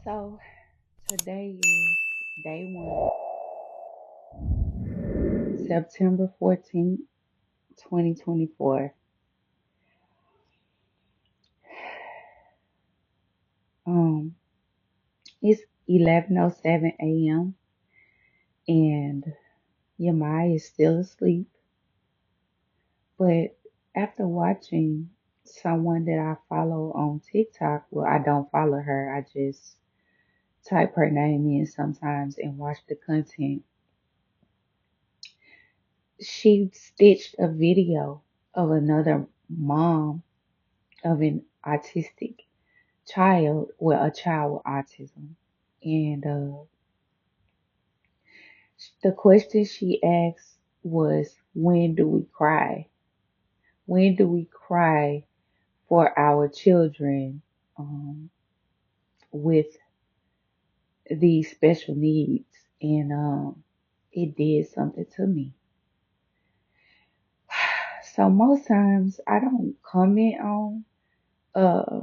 So today is day one, September 14th, 2024. Um, it's 11:07 a.m. and Yamai is still asleep. But after watching someone that I follow on TikTok, well, I don't follow her. I just type her name in sometimes and watch the content. She stitched a video of another mom of an autistic child, well, a child with autism. And the question she asked was, when do we cry? When do we cry for our children with these special needs? And it did something to me. So most times I don't comment on uh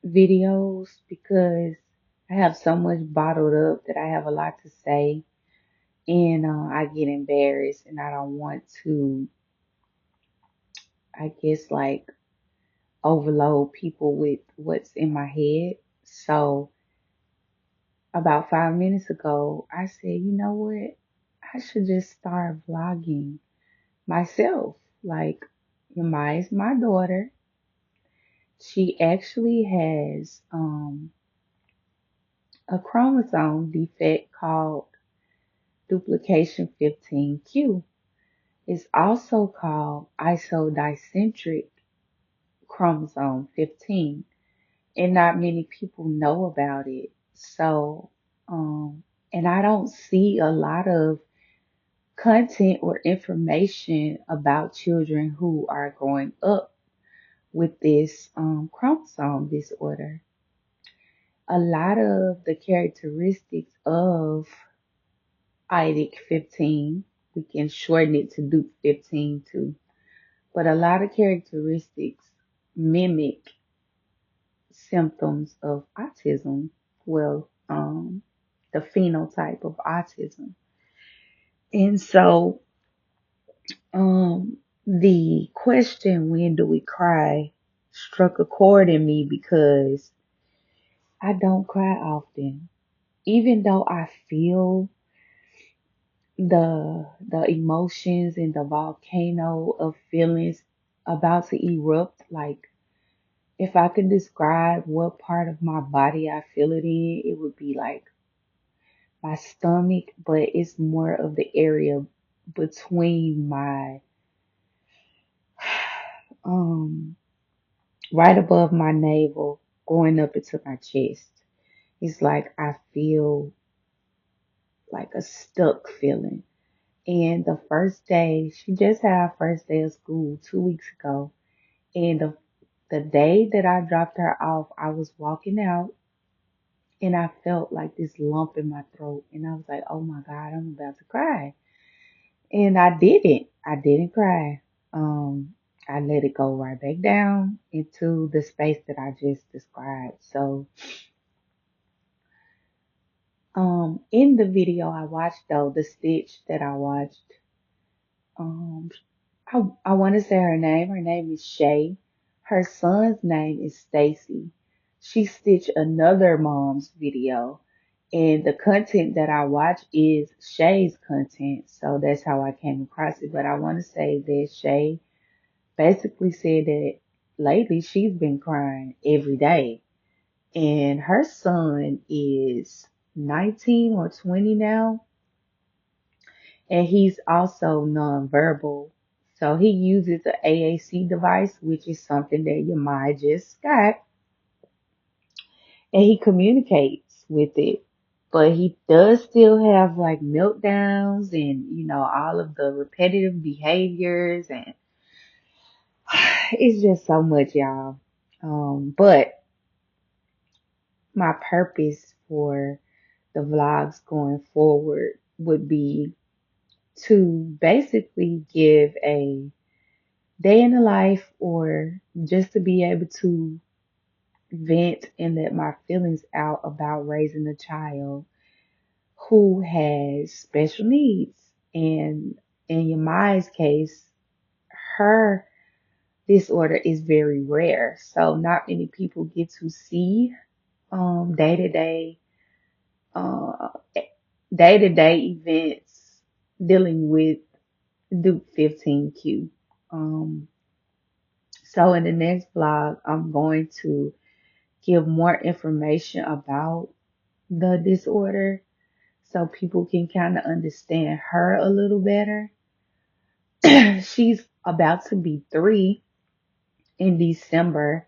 videos because I have so much bottled up that I have a lot to say, and I get embarrassed and I don't want to, I guess, like overload people with what's in my head. So about 5 minutes ago, I said, you know what? I should just start vlogging myself. Like, Yamai is my daughter. She actually has a chromosome defect called Duplication 15q. It's also called isodicentric chromosome 15, and not many people know about it. So, and I don't see a lot of content or information about children who are growing up with this chromosome disorder. A lot of the characteristics of IDIC 15, we can shorten it to Duke 15 too, but a lot of characteristics mimic symptoms of autism. Well, the phenotype of autism. And so, the question, when do we cry, struck a chord in me because I don't cry often. Even though I feel the emotions and the volcano of feelings about to erupt, like if I could describe what part of my body I feel it in, it would be like my stomach, but it's more of the area between my um right above my navel going up into my chest. It's like I feel like a stuck feeling. And the first day, she just had our first day of school 2 weeks ago. And the day that I dropped her off, I was walking out and I felt like this lump in my throat. And I was like, oh my God, I'm about to cry. And I didn't. I didn't cry. I let it go right back down into the space that I just described. So, in the video I watched though, the stitch that I watched, um, I want to say her name. Her name is Shay. Her son's name is Stacy. She stitched another mom's video, and the content that I watch is Shay's content. So that's how I came across it. But I want to say that Shay basically said that lately she's been crying every day, and her son is 19 or 20 now, and he's also nonverbal. So he uses the AAC device, which is something that your mind just got, and he communicates with it. But he does still have like meltdowns and, all of the repetitive behaviors, and it's just so much, y'all. But my purpose for the vlogs going forward would be to basically give a day in the life, or just to be able to vent and let my feelings out about raising a child who has special needs. And in Yamai's case, her disorder is very rare. So not many people get to see day to day uh day to day events dealing with Duke 15Q. Um so in the next vlog I'm going to give more information about the disorder so people can kind of understand her a little better. She's about to be 3 in December,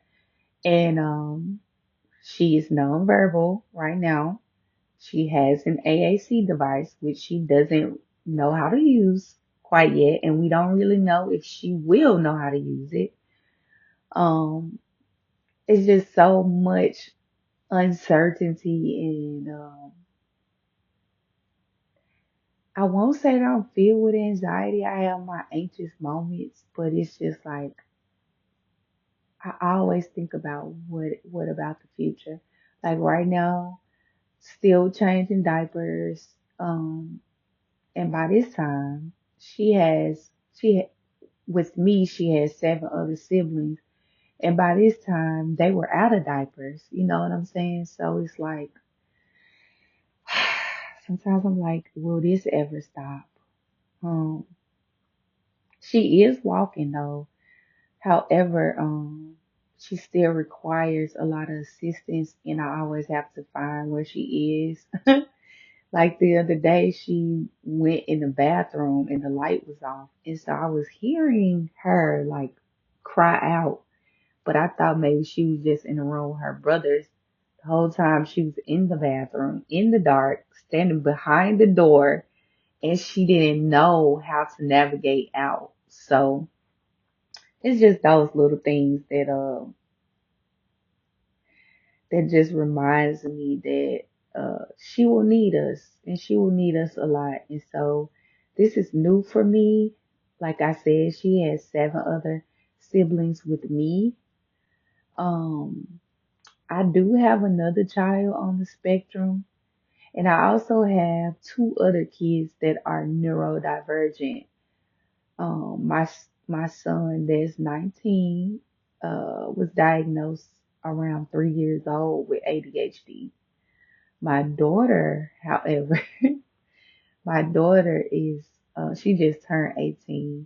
and she is nonverbal right now. She has an AAC device, which she doesn't know how to use quite yet, and we don't really know if she will know how to use it. Um, it's just so much uncertainty, and I won't say that I'm filled with anxiety. I have my anxious moments, but it's just like I always think about what about the future. Like right now, still changing diapers. And by this time, with me she has 7 other siblings, and by this time they were out of diapers. You know what I'm saying? So it's like sometimes I'm like, will this ever stop? Um, she is walking though. However, she still requires a lot of assistance, and I always have to find where she is. Like the other day, she went in the bathroom and the light was off, and so I was hearing her like cry out, but I thought maybe she was just in the room with her brothers. The whole time she was in the bathroom, in the dark, standing behind the door, and she didn't know how to navigate out. So it's just those little things that just reminds me that she will need us, and she will need us a lot. And so this is new for me. Like I said, she has 7 other siblings with me. Um, I do have another child on the spectrum, and I also have 2 other kids that are neurodivergent. My son that's 19 was diagnosed around 3 years old with ADHD. My daughter, however, my daughter is she just turned 18.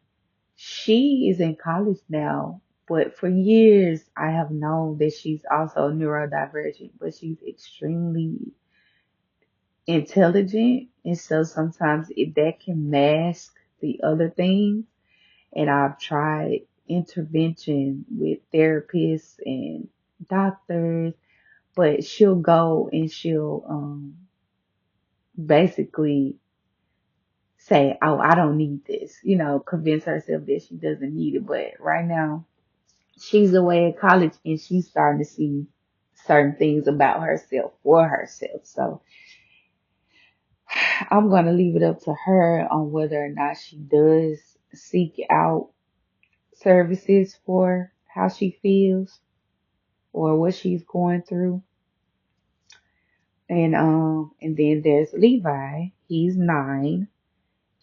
She is in college now, but for years I have known that she's also neurodivergent, but she's extremely intelligent, and so sometimes that can mask the other things. And I've tried intervention with therapists and doctors, but she'll go and she'll basically say, "Oh, I don't need this," convince herself that she doesn't need it. But right now, she's away at college and she's starting to see certain things about herself for herself. So I'm going to leave it up to her on whether or not she does seek out services for how she feels or what she's going through. And then there's Levi. He's 9,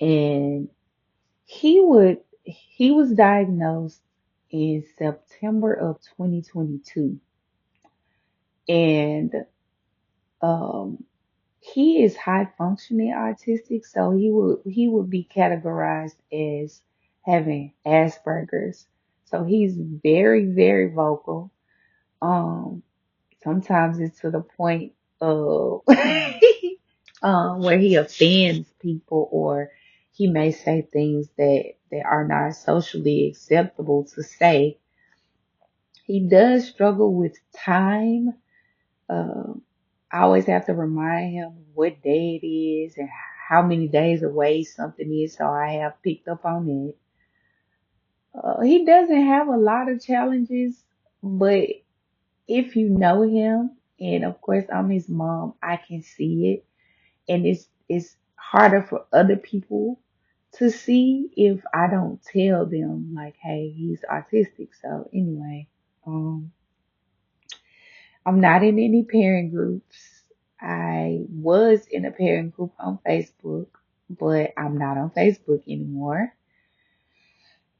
and he was diagnosed in September of 2022, and um he is high functioning autistic, so he would be categorized as having Asperger's. So he's very, very vocal. Um Sometimes it's to the point of where he offends people, or he may say things that are not socially acceptable to say. He does struggle with time. Uh, I always have to remind him what day it is and how many days away something is, so I have picked up on it. He doesn't have a lot of challenges, but if you know him, and of course I'm his mom, I can see it, and it's harder for other people to see if I don't tell them like, hey, he's autistic. So anyway, um, I'm not in any parent groups. I was in a parent group on Facebook, but I'm not on Facebook anymore.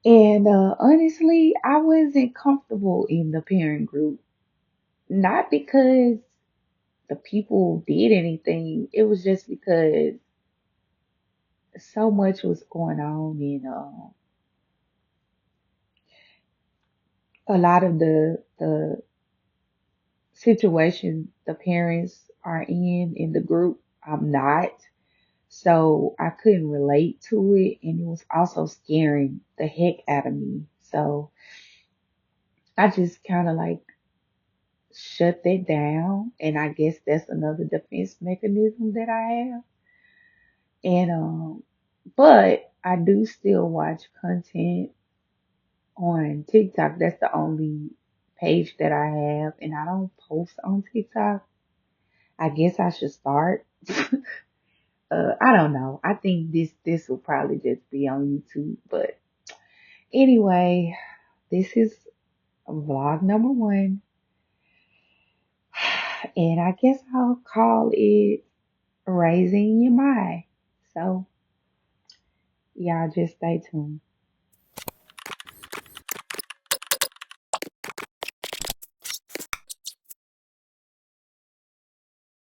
And honestly, I wasn't comfortable in the parent group. Not because the people did anything, it was just because so much was going on, and a lot of the situation the parents are in the group, I'm not. So I couldn't relate to it, and it was also scaring the heck out of me. So I just kind of like shut that down, and I guess that's another defense mechanism that I have. And but I do still watch content on TikTok. That's the only page that I have, and I don't post on TikTok. I guess I should start. I don't know. I think this will probably just be on YouTube. But anyway, this is vlog number one, and I guess I'll call it Raising Your Mind. So y'all just stay tuned.